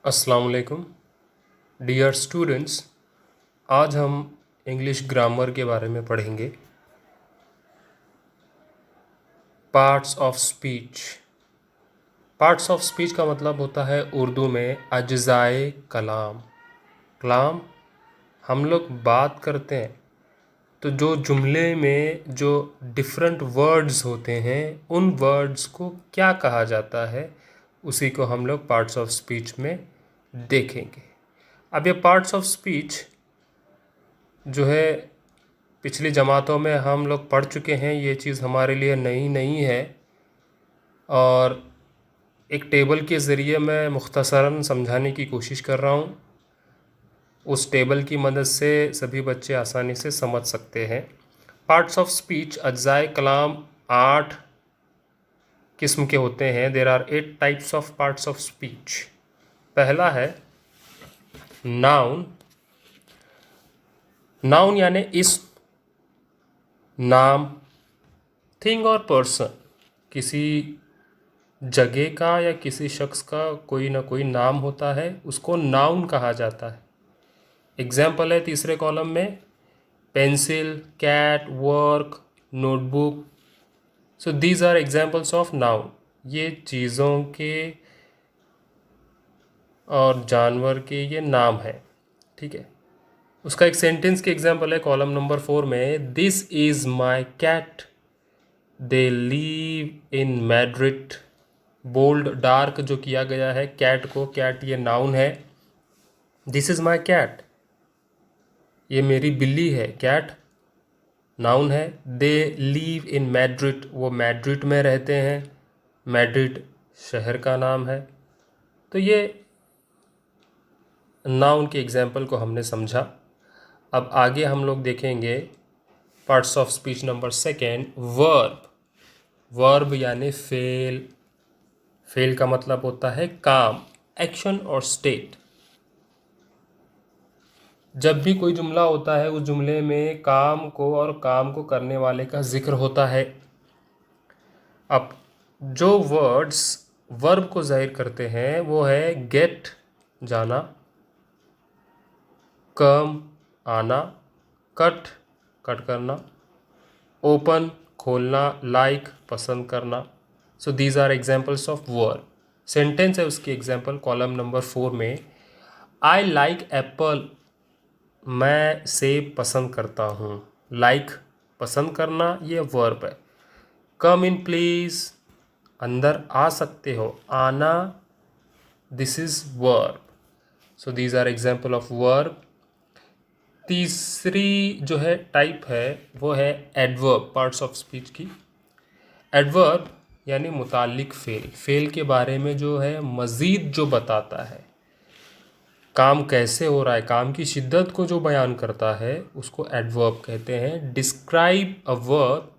अस्सलाम वालेकुम dear students. आज हम इंग्लिश ग्रामर के बारे में पढ़ेंगे। Parts of speech. Parts of speech का मतलब होता है उर्दू में अज्ज़ाए कलाम। कलाम हम लोग बात करते हैं तो जो जुमले में जो डिफरेंट वर्ड्स होते हैं उन वर्ड्स को क्या कहा जाता है उसी को हम लोग पार्ट्स ऑफ स्पीच में देखेंगे। अब ये पार्ट्स ऑफ स्पीच जो है पिछली जमातों में हम लोग पढ़ चुके हैं, ये चीज़ हमारे लिए नई नहीं है और एक टेबल के ज़रिए मैं मुख्तसरन समझाने की कोशिश कर रहा हूँ। उस टेबल की मदद से सभी बच्चे आसानी से समझ सकते हैं। पार्ट्स ऑफ स्पीच अज्ज़ाए कलाम 8 किस्म के होते हैं। There are 8 types of parts of speech. पहला है नाउन। नाउन यानी इस्म, नाम, थिंग और पर्सन। किसी जगह का या किसी शख्स का कोई ना कोई नाम होता है, उसको नाउन कहा जाता है। एग्जाम्पल है तीसरे कॉलम में pencil, cat, work, notebook. So these are examples of noun. ये चीज़ों के और जानवर के ये नाम है, ठीक है। उसका एक सेंटेंस के एग्जाम्पल है कॉलम नंबर 4 में, this is my cat, they live in Madrid. Bold dark जो किया गया है कैट को, कैट ये नाउन है। दिस इज़ माई कैट, ये मेरी बिल्ली है। कैट नाउन है। दे लीव इन मैड्रिड, वो मैड्रिड में रहते हैं। मैड्रिड शहर का नाम है। तो ये नाउन के एग्जाम्पल को हमने समझा। अब आगे हम लोग देखेंगे parts of speech number 2, verb. Verb यानी फेल। फेल का मतलब होता है काम, एक्शन और स्टेट। जब भी कोई जुमला होता है उस जुमले में काम को और काम को करने वाले का जिक्र होता है। अब जो वर्ड्स वर्ब को जाहिर करते हैं वो है गेट जाना, कम आना, कट कट करना, ओपन खोलना, लाइक पसंद करना। So these are examples of verb. Sentence है उसकी एग्जाम्पल कॉलम नंबर 4 में, आई लाइक एप्पल, मैं सेब पसंद करता हूँ। लाइक पसंद करना ये वर्ब है। कम इन प्लीज़, अंदर आ सकते हो। आना, this is verb. So these are example of verb. तीसरी जो है टाइप है वो है एडवर्ब, पार्ट्स ऑफ स्पीच की। एडवर्ब यानी मुतालिक फेल। फेल के बारे में जो है मज़ीद जो बताता है, काम कैसे हो रहा है, काम की शिद्दत को जो बयान करता है उसको एडवर्ब कहते हैं। डिस्क्राइब अ वर्ब,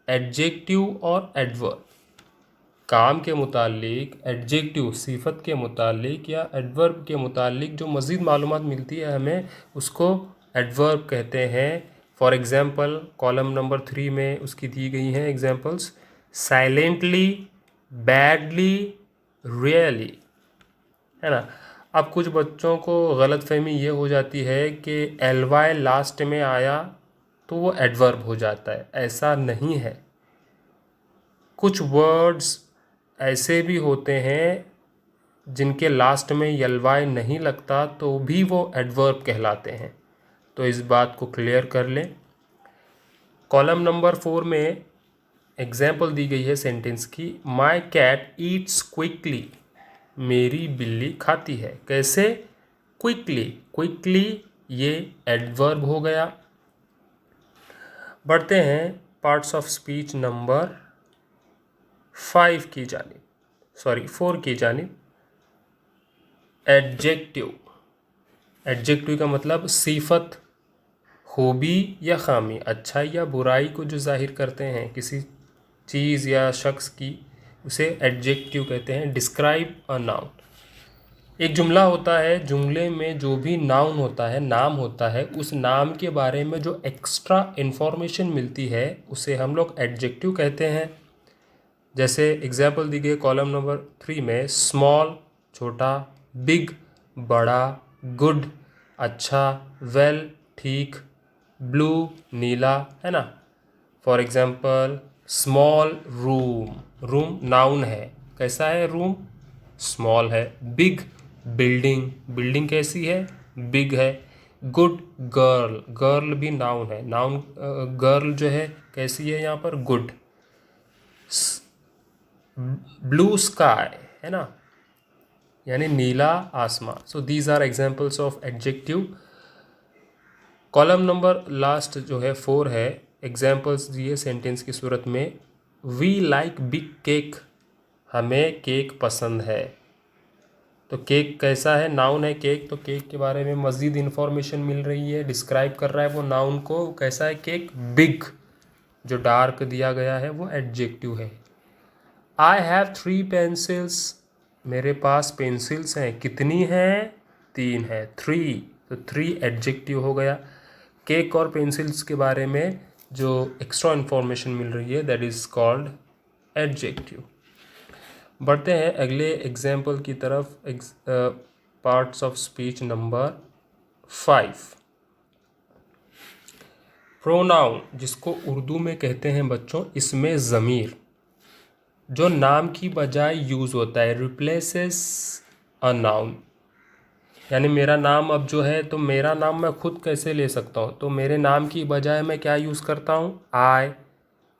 एडजेक्टिव और एडवर्ब। काम के मुतालिक एडजेक्टिव सिफत के मुतालिक या एडवर्ब के मुतालिक जो मज़ीद मालूमात मिलती है हमें, उसको एडवर्ब कहते हैं। फॉर एग्ज़ाम्पल कॉलम नंबर 3 में उसकी दी गई हैं एग्जाम्पल्स, साइलेंटली, बैडली, रियली, है ना। अब कुछ बच्चों को गलतफहमी ये हो जाती है कि एल वाई लास्ट में आया तो वो एडवर्ब हो जाता है। ऐसा नहीं है। कुछ वर्ड्स ऐसे भी होते हैं जिनके लास्ट में एल वाई नहीं लगता तो भी वो एडवर्ब कहलाते हैं। तो इस बात को क्लियर कर लें। कॉलम नंबर 4 में एग्जाम्पल दी गई है सेंटेंस की, माई कैट ईट्स क्विकली, मेरी बिल्ली खाती है। कैसे? क्विकली। क्विकली ये एडवर्ब हो गया। बढ़ते हैं पार्ट्स ऑफ स्पीच नंबर 5 की जानिब, 4 की जानिब। एडजेक्टिव। एडजेक्टिव का मतलब सिफत, खूबी या खामी, अच्छाई या बुराई को जो जाहिर करते हैं किसी चीज़ या शख्स की, उसे एडजेक्टिव कहते हैं। Describe a noun. एक जुमला होता है, जुमले में जो भी नाउन होता है, नाम होता है, उस नाम के बारे में जो एक्स्ट्रा इन्फॉर्मेशन मिलती है उसे हम लोग एडजेक्टिव कहते हैं। जैसे एग्जाम्पल दी गई कॉलम नंबर 3 में, स्मॉल छोटा, बिग बड़ा, गुड, अच्छा, वेल, ठीक, ब्लू, नीला, है ना। For example small room, room noun है, कैसा है रूम, स्मॉल है। बिग, बिल्डिंग, बिल्डिंग कैसी है, बिग है। गुड गर्ल, गर्ल भी नाउन है, नाउन गर्ल जो है कैसी है यहाँ पर, गुड। ब्लू स्काई, है ना, यानी नीला आसमान। So these are examples of adjective. Column number last जो है 4 है, एग्जाम्पल्स दिए सेंटेंस की सूरत में। वी लाइक बिग केक, हमें केक पसंद है। तो केक कैसा है, नाउन है केक, तो केक के बारे में मज़ीद इन्फॉर्मेशन मिल रही है, डिस्क्राइब कर रहा है वो नाउन को, कैसा है केक, बिग। जो डार्क दिया गया है वो एडजेक्टिव है। आई हैव 3 पेंसिल्स, मेरे पास पेंसिल्स हैं, कितनी हैं, 3 है, 3, तो 3 एडजेक्टिव हो गया। केक और पेंसिल्स के बारे में जो एक्स्ट्रा इन्फॉर्मेशन मिल रही है दैट इज़ कॉल्ड एडजेक्टिव। बढ़ते हैं अगले एग्जाम्पल की तरफ। Parts of speech number 5। Pronoun, जिसको उर्दू में कहते हैं बच्चों, इसमें ज़मीर जो नाम की बजाय यूज़ होता है, रिप्लेसेस अ नाउन। यानी मेरा नाम अब जो है, तो मेरा नाम मैं खुद कैसे ले सकता हूँ, तो मेरे नाम की बजाय मैं क्या यूज़ करता हूँ, आई।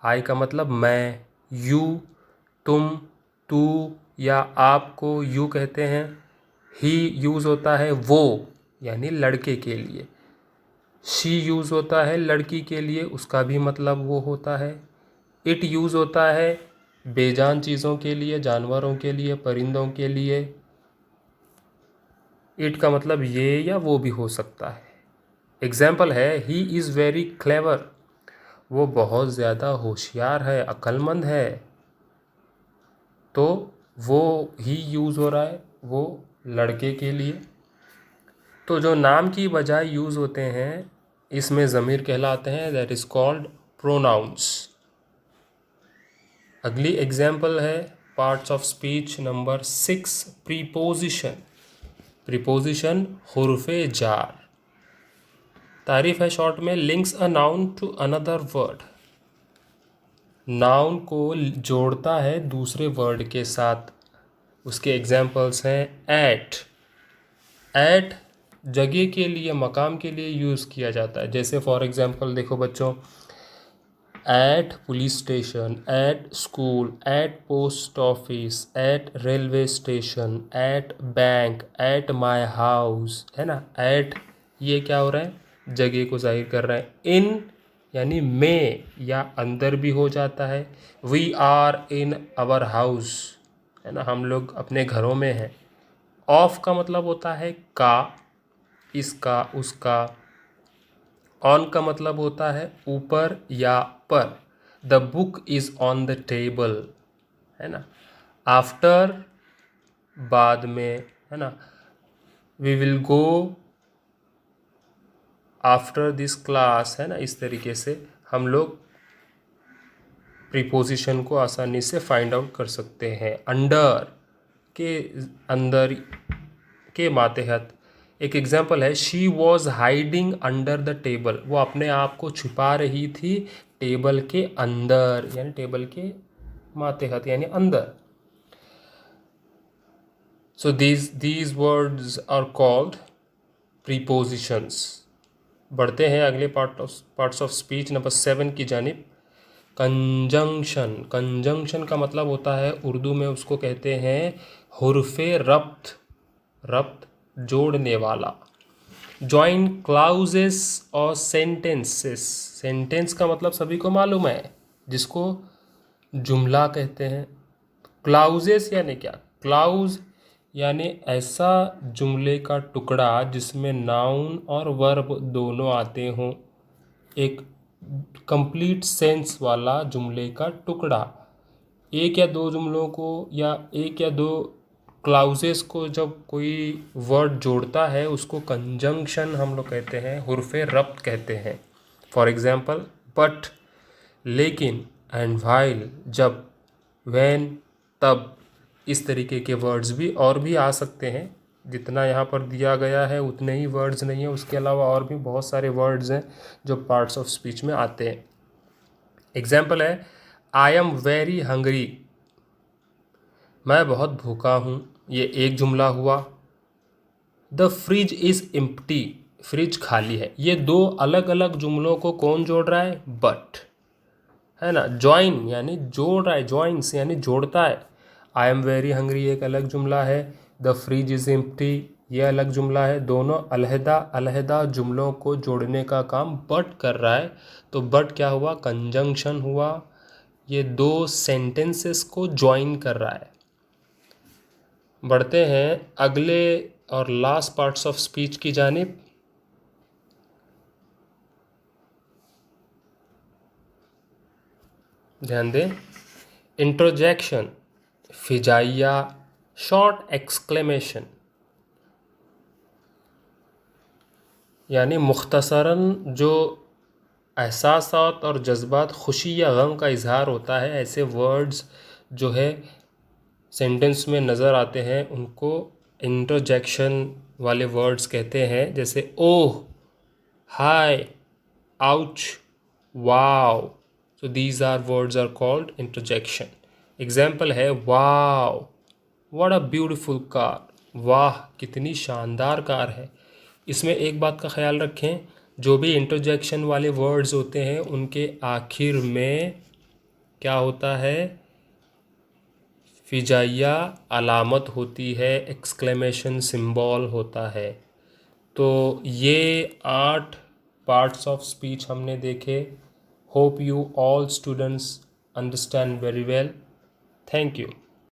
आई का मतलब मैं, यू, तुम, तू या आपको यू कहते हैं। ही यूज़ होता है वो, यानी लड़के के लिए। शी यूज़ होता है लड़की के लिए, उसका भी मतलब वो होता है। इट यूज़ होता है बेजान चीज़ों के लिए, जानवरों के लिए, परिंदों के लिए। इट का मतलब ये या वो भी हो सकता है। एग्जाम्पल है ही इज़ वेरी क्लेवर, वो बहुत ज़्यादा होशियार है, अक्लमंद है। तो वो ही यूज़ हो रहा है वो लड़के के लिए। तो जो नाम की बजाय यूज़ होते हैं इसमें ज़मीर कहलाते हैं, दैट इज़ कॉल्ड प्रोनाउंस। अगली एग्जाम्पल है parts of speech number 6, preposition. Preposition हुर्फ़े जार, तारीफ है शॉर्ट में, links a noun to another word. Noun को जोड़ता है दूसरे वर्ड के साथ। उसके एग्जाम्पल्स हैं एट। एट जगह के लिए, मकाम के लिए यूज़ किया जाता है। जैसे फॉर एग्जांपल देखो बच्चों, at police station, at school, at post office, at railway station, at bank, at my house, है ना। एट ये क्या हो रहा है, जगह को जाहिर कर रहा है। इन यानी में या अंदर भी हो जाता है। We are in our house, है ना, हम लोग अपने घरों में हैं। ऑफ का मतलब होता है का, इसका, उसका। ऑन का मतलब होता है ऊपर या पर। The book is on the table, है ना। आफ्टर बाद में, है ना। We will go after this class, है ना। इस तरीके से हम लोग प्रीपोजिशन को आसानी से फाइंड आउट कर सकते हैं। अंडर के अंदर के मातहत। एक एग्जाम्पल है she was hiding under the table, वो अपने आप को छुपा रही थी टेबल के अंदर, यानी टेबल के मातहत यानी अंदर। So these words are called prepositions. बढ़ते हैं अगले पार्ट्स ऑफ स्पीच नंबर 7 की जानिब। कंजंक्शन। कंजंक्शन का मतलब होता है उर्दू में उसको कहते हैं हुर्फे रब्त, रब्त जोड़ने वाला। जॉइन क्लाउजेस और सेंटेंसेस। सेंटेंस का मतलब सभी को मालूम है, जिसको जुमला कहते हैं। क्लाउजेस यानी क्या, क्लाउज यानी ऐसा जुमले का टुकड़ा जिसमें नाउन और वर्ब दोनों आते हों। एक कंप्लीट सेंस वाला जुमले का टुकड़ा। एक या दो जुमलों को या एक या दो क्लाउजेस को जब कोई वर्ड जोड़ता है उसको कंजंक्शन हम लोग कहते हैं, हुर्फे रब्त कहते हैं। फॉर एग्जाम्पल बट, लेकिन, एंड व्हाइल जब, व्हेन तब, इस तरीके के वर्ड्स भी और भी आ सकते हैं जितना यहाँ पर दिया गया है उतने ही वर्ड्स नहीं है, उसके अलावा और भी बहुत सारे वर्ड्स हैं जो पार्ट्स ऑफ स्पीच में आते हैं। एग्जाम्पल है आई एम वेरी हंग्री, मैं बहुत भूखा हूँ, ये एक जुमला हुआ। The fridge is empty, fridge खाली है। ये दो अलग अलग जुमलों को कौन जोड़ रहा है? बट, है ना। जॉइन यानी जोड़ रहा है, जॉइंस यानी जोड़ता है। आई एम वेरी हंग्री एक अलग जुमला है, द फ्रिज इज़ एम्प्टी ये अलग जुमला है। दोनों अलहदा अलहदा जुमलों को जोड़ने का काम बट कर रहा है। तो बट क्या हुआ? कंजंक्शन हुआ। ये दो सेंटेंसेस को ज्वाइन कर रहा है। बढ़ते हैं अगले और लास्ट पार्ट्स ऑफ स्पीच की जानिब। ध्यान दें, इंट्रोजेक्शन, फिजाइया, शॉर्ट एक्सक्लेमेशन यानी मुख्तसरन जो एहसासात और जज्बात, खुशी या गम का इजहार होता है, ऐसे वर्ड्स जो है सेंटेंस में नज़र आते हैं उनको इंटरजेक्शन वाले वर्ड्स कहते हैं। जैसे oh, hi, ouch, wow. So these are words are called interjection. Example है wow, what a beautiful car, वाह कितनी शानदार कार है। इसमें एक बात का ख्याल रखें, जो भी इंटरजेक्शन वाले वर्ड्स होते हैं उनके आखिर में क्या होता है? फिजाइया अलामत होती है, एक्सक्लेमेशन सिंबल होता है। तो ये 8 पार्ट्स ऑफ स्पीच हमने देखे। Hope you all students understand very well. Thank you.